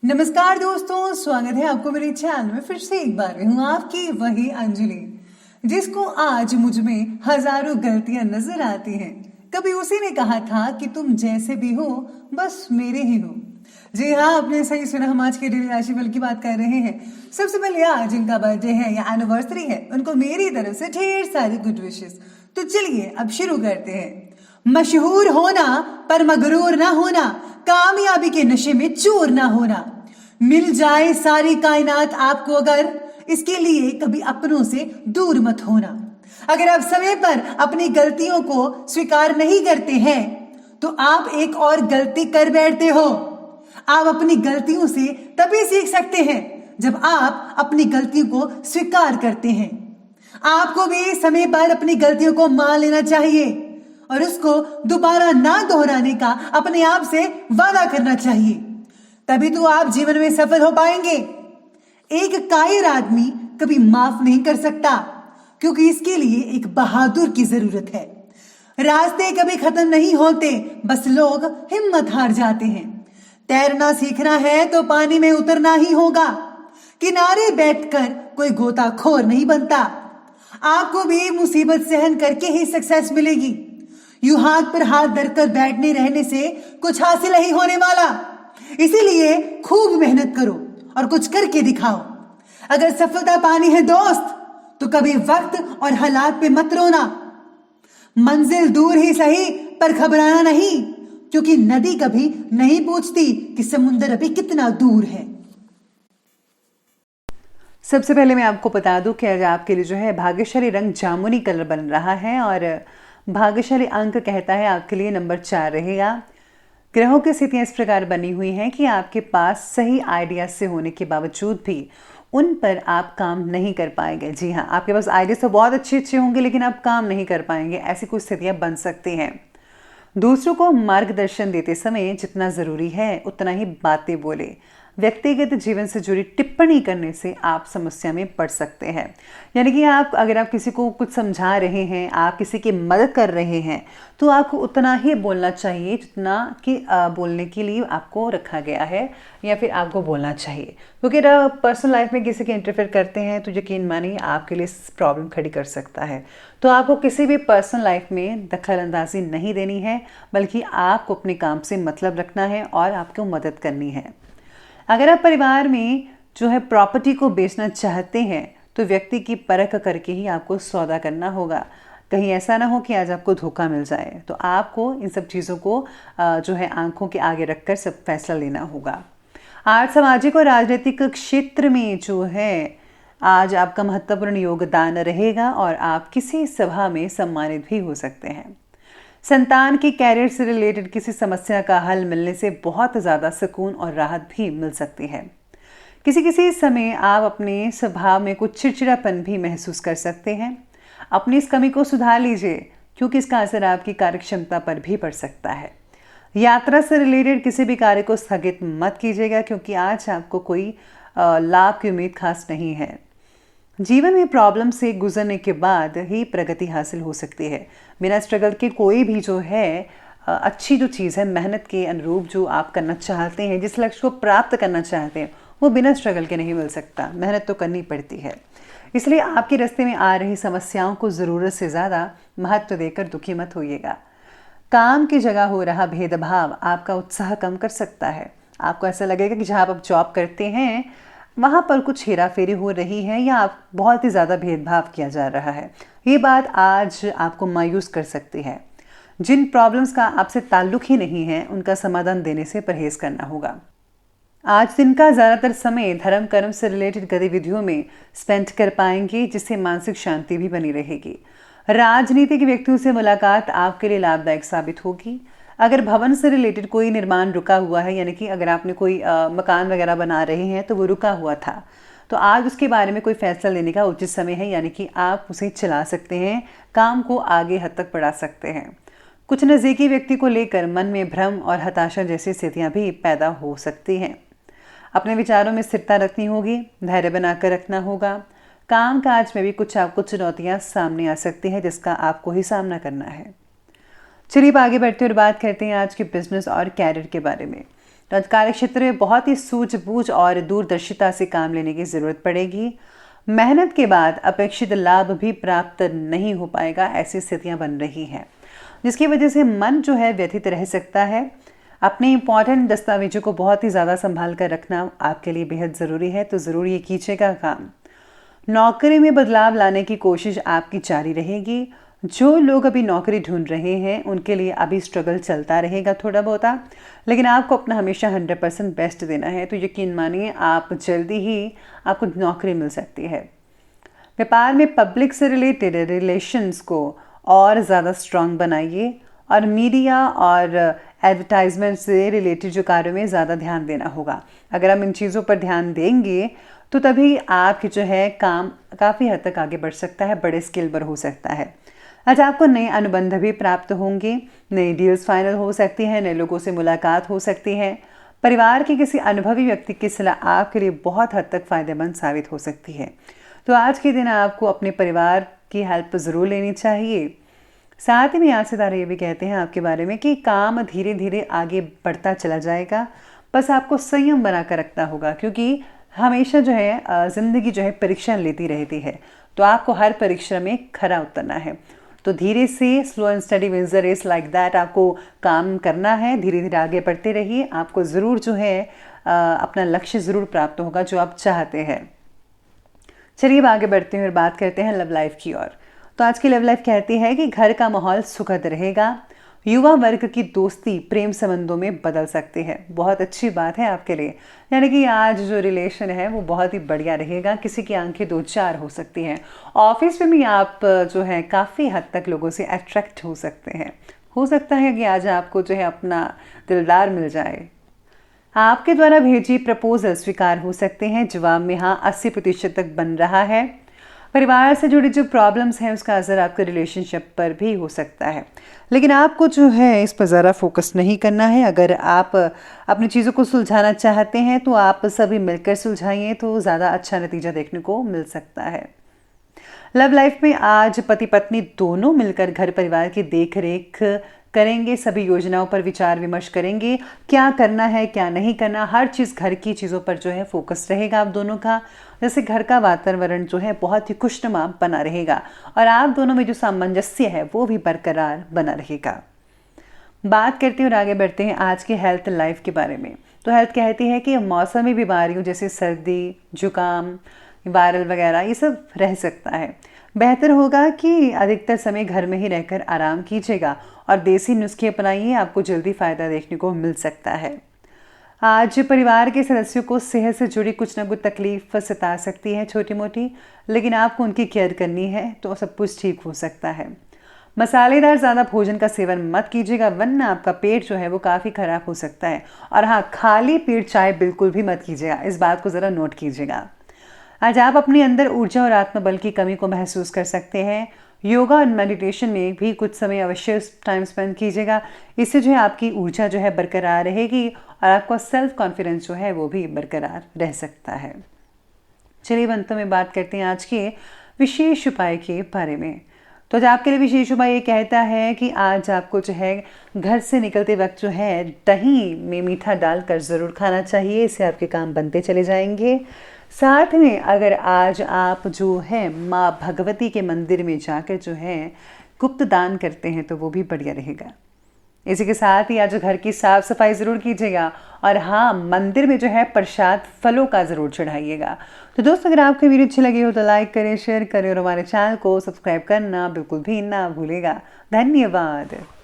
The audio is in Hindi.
नमस्कार दोस्तों, स्वागत है आपको मेरे चैनल में। फिर से एक बार हूँ आपकी वही अंजलि, जिसको आज मुझ में हजारों गलतियां नजर आती हैं। कभी उसी ने कहा था कि तुम जैसे भी हो बस मेरे ही हो। जी हाँ, आपने सही सुना, हम आज के डेली राशिफल की बात कर रहे हैं। सबसे पहले आज जिनका बर्थडे है या एनिवर्सरी है, उनको मेरी तरफ से ढेर सारी गुड विशेस। तो चलिए अब शुरू करते हैं। मशहूर होना पर मगरूर ना होना, कामयाबी के नशे में चूर ना होना, मिल जाए सारी कायनात आपको अगर, इसके लिए कभी अपनों से दूर मत होना। अगर आप समय पर अपनी गलतियों को स्वीकार नहीं करते हैं तो आप एक और गलती कर बैठते हो। आप अपनी गलतियों से तभी सीख सकते हैं जब आप अपनी गलतियों को स्वीकार करते हैं। आपको भी समय पर अपनी गलतियों को मान लेना चाहिए और उसको दोबारा ना दोहराने का अपने आप से वादा करना चाहिए, तभी तो आप जीवन में सफल हो पाएंगे। एक कायर आदमी कभी माफ नहीं कर सकता, क्योंकि इसके लिए एक बहादुर की जरूरत है। रास्ते कभी खत्म नहीं होते, बस लोग हिम्मत हार जाते हैं। तैरना सीखना है तो पानी में उतरना ही होगा, किनारे बैठकर कोई गोताखोर नहीं बनता। आपको भी मुसीबत सहन करके ही सक्सेस मिलेगी। यूं हाथ पर हाथ धरकर बैठने रहने से कुछ हासिल नहीं होने वाला। इसीलिए खूब मेहनत करो और कुछ करके दिखाओ। अगर सफलता पानी है दोस्त, तो कभी वक्त और हालात पे मत रोना। मंजिल दूर ही सही पर घबराना नहीं, क्योंकि नदी कभी नहीं पूछती कि समुंदर अभी कितना दूर है। सबसे पहले मैं आपको बता दूं कि आज आपके लिए जो है भाग्यशाली रंग जामुनी कलर बन रहा है और भाग्यशाली अंक कहता है आपके लिए नंबर 4 रहेगा। ग्रहों की स्थितियां इस प्रकार बनी हुई हैं कि आपके पास सही आइडिया से होने के बावजूद भी उन पर आप काम नहीं कर पाएंगे। जी हाँ, आपके पास आइडिया तो बहुत अच्छे होंगे लेकिन आप काम नहीं कर पाएंगे, ऐसी कुछ स्थितियां बन सकती हैं। दूसरों को मार्गदर्शन देते समय जितना ज़रूरी है उतना ही बातें बोले। व्यक्तिगत जीवन से जुड़ी टिप्पणी करने से आप समस्या में पड़ सकते हैं। यानी कि अगर आप किसी को कुछ समझा रहे हैं, आप किसी की मदद कर रहे हैं, तो आपको उतना ही बोलना चाहिए जितना कि बोलने के लिए आपको रखा गया है या फिर आपको बोलना चाहिए। क्योंकि पर्सनल लाइफ में किसी के इंटरफेयर करते हैं तो यकीन मानिए आपके लिए प्रॉब्लम खड़ी कर सकता है। तो आपको किसी भी पर्सनल लाइफ में दखल अंदाजी नहीं देनी है, बल्कि आपको अपने काम से मतलब रखना है और आपको मदद करनी है। अगर आप परिवार में जो है प्रॉपर्टी को बेचना चाहते हैं तो व्यक्ति की परख करके ही आपको सौदा करना होगा। कहीं ऐसा ना हो कि आज आपको धोखा मिल जाए, तो आपको इन सब चीज़ों को जो है आंखों के आगे रखकर सब फैसला लेना होगा। आज सामाजिक और राजनीतिक क्षेत्र में जो है आज आपका महत्वपूर्ण योगदान रहेगा और आप किसी सभा में सम्मानित भी हो सकते हैं। संतान की कैरियर से रिलेटेड किसी समस्या का हल मिलने से बहुत ज़्यादा सुकून और राहत भी मिल सकती है। किसी समय आप अपने स्वभाव में कुछ चिड़चिड़ापन भी महसूस कर सकते हैं। अपनी इस कमी को सुधार लीजिए, क्योंकि इसका असर आपकी कार्यक्षमता पर भी पड़ सकता है। यात्रा से रिलेटेड किसी भी कार्य को स्थगित मत कीजिएगा, क्योंकि आज आपको कोई लाभ की उम्मीद खास नहीं है। जीवन में प्रॉब्लम से गुजरने के बाद ही प्रगति हासिल हो सकती है। बिना स्ट्रगल के कोई भी जो है अच्छी जो चीज़ है, मेहनत के अनुरूप जो आप करना चाहते हैं, जिस लक्ष्य को प्राप्त करना चाहते हैं, वो बिना स्ट्रगल के नहीं मिल सकता। मेहनत तो करनी पड़ती है। इसलिए आपके रास्ते में आ रही समस्याओं को ज़रूरत से ज़्यादा महत्व देकर दुखी मत होइएगा। काम की जगह हो रहा भेदभाव आपका उत्साह कम कर सकता है। आपको ऐसा लगेगा कि जहाँ आप जॉब करते हैं वहाँ पर कुछ हेरा फेरी हो रही है या आप बहुत ही ज़्यादा भेदभाव किया जा रहा है। ये बात आज आपको मायूस कर सकती है। जिन प्रॉब्लम्स का आपसे ताल्लुक ही नहीं है, उनका समाधान देने से परहेज करना होगा। आज दिन का ज़्यादातर समय धर्म कर्म से रिलेटेड गतिविधियों में स्पेंड कर पाएंगे, जिससे मानसिक शांति भी बनी रहेगी। राजनीतिक व्यक्तियों से मुलाकात आपके लिए लाभदायक साबित होगी। अगर भवन से रिलेटेड कोई निर्माण रुका हुआ है, यानी कि अगर आपने कोई मकान वगैरह बना रहे हैं तो वो रुका हुआ था, तो आज उसके बारे में कोई फैसला लेने का उचित समय है। यानी कि आप उसे चला सकते हैं, काम को आगे हद तक बढ़ा सकते हैं। कुछ नज़दीकी व्यक्ति को लेकर मन में भ्रम और हताशा जैसी स्थितियां भी पैदा हो सकती हैं। अपने विचारों में स्थिरता रखनी होगी, धैर्य बनाकर रखना होगा। काम काज में भी कुछ आपको चुनौतियां सामने आ सकती हैं, जिसका आपको ही सामना करना है। चलिए आगे बढ़ते और बात करते हैं आज के बिजनेस और कैरियर के बारे में। तो आज कार्यक्षेत्र में बहुत ही सूझबूझ और दूरदर्शिता से काम लेने की ज़रूरत पड़ेगी। मेहनत के बाद अपेक्षित लाभ भी प्राप्त नहीं हो पाएगा, ऐसी स्थितियां बन रही हैं, जिसकी वजह से मन जो है व्यथित रह सकता है। अपने इंपॉर्टेंट दस्तावेजों को बहुत ही ज़्यादा संभाल कर रखना आपके लिए बेहद ज़रूरी है, तो ज़रूर ये कीजिएगा काम। नौकरी में बदलाव लाने की कोशिश आपकी जारी रहेगी। जो लोग अभी नौकरी ढूंढ रहे हैं उनके लिए अभी स्ट्रगल चलता रहेगा थोड़ा बहुत, लेकिन आपको अपना हमेशा 100% बेस्ट देना है, तो यकीन मानिए आप जल्दी ही आपको नौकरी मिल सकती है। व्यापार में पब्लिक से रिलेटेड रिलेशंस को और ज़्यादा स्ट्रांग बनाइए और मीडिया और एडवर्टाइजमेंट से रिलेटेड जो कार्यों में ज़्यादा ध्यान देना होगा। अगर हम इन चीज़ों पर ध्यान देंगे तो तभी आपकी जो है काम काफ़ी हद तक आगे बढ़ सकता है, बड़े स्केल पर हो सकता है। आज आपको नए अनुबंध भी प्राप्त होंगे, नई डील्स फाइनल हो सकती है, नए लोगों से मुलाकात हो सकती है। परिवार के किसी अनुभवी व्यक्ति की सलाह आपके लिए बहुत हद तक फ़ायदेमंद साबित हो सकती है। तो आज के दिन आपको अपने परिवार की हेल्प ज़रूर लेनी चाहिए। साथ ही में आज सितारे ये भी कहते हैं आपके बारे में कि काम धीरे धीरे आगे बढ़ता चला जाएगा, बस आपको संयम बना कर रखना होगा, क्योंकि हमेशा जो है ज़िंदगी जो है परीक्षा लेती रहती है, तो आपको हर परीक्षा में खरा उतरना है। तो धीरे से slow and study wins the race like that आपको काम करना है, धीरे धीरे आगे बढ़ते रहिए। आपको ज़रूर जो है अपना लक्ष्य ज़रूर प्राप्त होगा जो आप चाहते हैं। चलिए अब आगे बढ़ते हैं और बात करते हैं लव लाइफ की ओर। तो आज की लव लाइफ कहती है कि घर का माहौल सुखद रहेगा। युवा वर्ग की दोस्ती प्रेम संबंधों में बदल सकती है, बहुत अच्छी बात है आपके लिए। यानी कि आज जो रिलेशन है वो बहुत ही बढ़िया रहेगा, किसी की आंखें दो चार हो सकती हैं। ऑफिस में भी आप जो है काफ़ी हद तक लोगों से अट्रैक्ट हो सकते हैं। हो सकता है कि आज आपको जो है अपना दिलदार मिल जाए। आपके द्वारा भेजी प्रपोजल स्वीकार हो सकते हैं, जवाब में हाँ 80% तक बन रहा है। परिवार से जुड़ी जो प्रॉब्लम्स हैं उसका असर आपके रिलेशनशिप पर भी हो सकता है, लेकिन आपको जो है इस पर ज़्यादा फोकस नहीं करना है। अगर आप अपनी चीज़ों को सुलझाना चाहते हैं तो आप सभी मिलकर सुलझाइए, तो ज़्यादा अच्छा नतीजा देखने को मिल सकता है। लव लाइफ में आज पति पत्नी दोनों मिलकर घर परिवार की देख रेख करेंगे, सभी योजनाओं पर विचार विमर्श करेंगे, क्या करना है क्या नहीं करना, हर चीज़ घर की चीज़ों पर जो है फोकस रहेगा आप दोनों का। जैसे घर का वातावरण जो है बहुत ही खुशनुमा बना रहेगा और आप दोनों में जो सामंजस्य है वो भी बरकरार बना रहेगा। बात करते हैं और आगे बढ़ते हैं आज के हेल्थ लाइफ के बारे में। तो हेल्थ कहती है कि मौसमी बीमारियों जैसे सर्दी, जुकाम, वायरल वगैरह ये सब रह सकता है। बेहतर होगा कि अधिकतर समय घर में ही रहकर आराम कीजिएगा और देसी नुस्खे अपनाइए, आपको जल्दी फ़ायदा देखने को मिल सकता है। आज परिवार के सदस्यों को सेहत से जुड़ी कुछ ना कुछ तकलीफ सता सकती है छोटी मोटी, लेकिन आपको उनकी केयर करनी है तो सब कुछ ठीक हो सकता है। मसालेदार ज़्यादा भोजन का सेवन मत कीजिएगा, वरना आपका पेट जो है वो काफ़ी ख़राब हो सकता है। और हाँ, खाली पेट चाय बिल्कुल भी मत कीजिएगा, इस बात को ज़रा नोट कीजिएगा। आज आप अपने अंदर ऊर्जा और आत्मबल की कमी को महसूस कर सकते हैं। योगा और मेडिटेशन में भी कुछ समय अवश्य टाइम स्पेंड कीजिएगा, इससे जो है आपकी ऊर्जा जो है बरकरार रहेगी और आपका सेल्फ कॉन्फिडेंस जो है वो भी बरकरार रह सकता है। चलिए अंत में बात करते हैं आज के विशेष उपाय के बारे में। तो आज आपके लिए विशेष उपाय ये कहता है कि आज आपको जो है घर से निकलते वक्त जो है दही में मीठा डालकर ज़रूर खाना चाहिए, इससे आपके काम बनते चले जाएंगे। साथ में अगर आज आप जो है माँ भगवती के मंदिर में जाकर जो है गुप्त दान करते हैं तो वो भी बढ़िया रहेगा। इसी के साथ ही आज घर की साफ सफाई ज़रूर कीजिएगा और हाँ, मंदिर में जो है प्रसाद फलों का ज़रूर चढ़ाइएगा। तो दोस्तों, अगर आपको वीडियो अच्छी लगी हो तो लाइक करें, शेयर करें और हमारे चैनल को सब्सक्राइब करना बिल्कुल भी ना भूलेगा। धन्यवाद।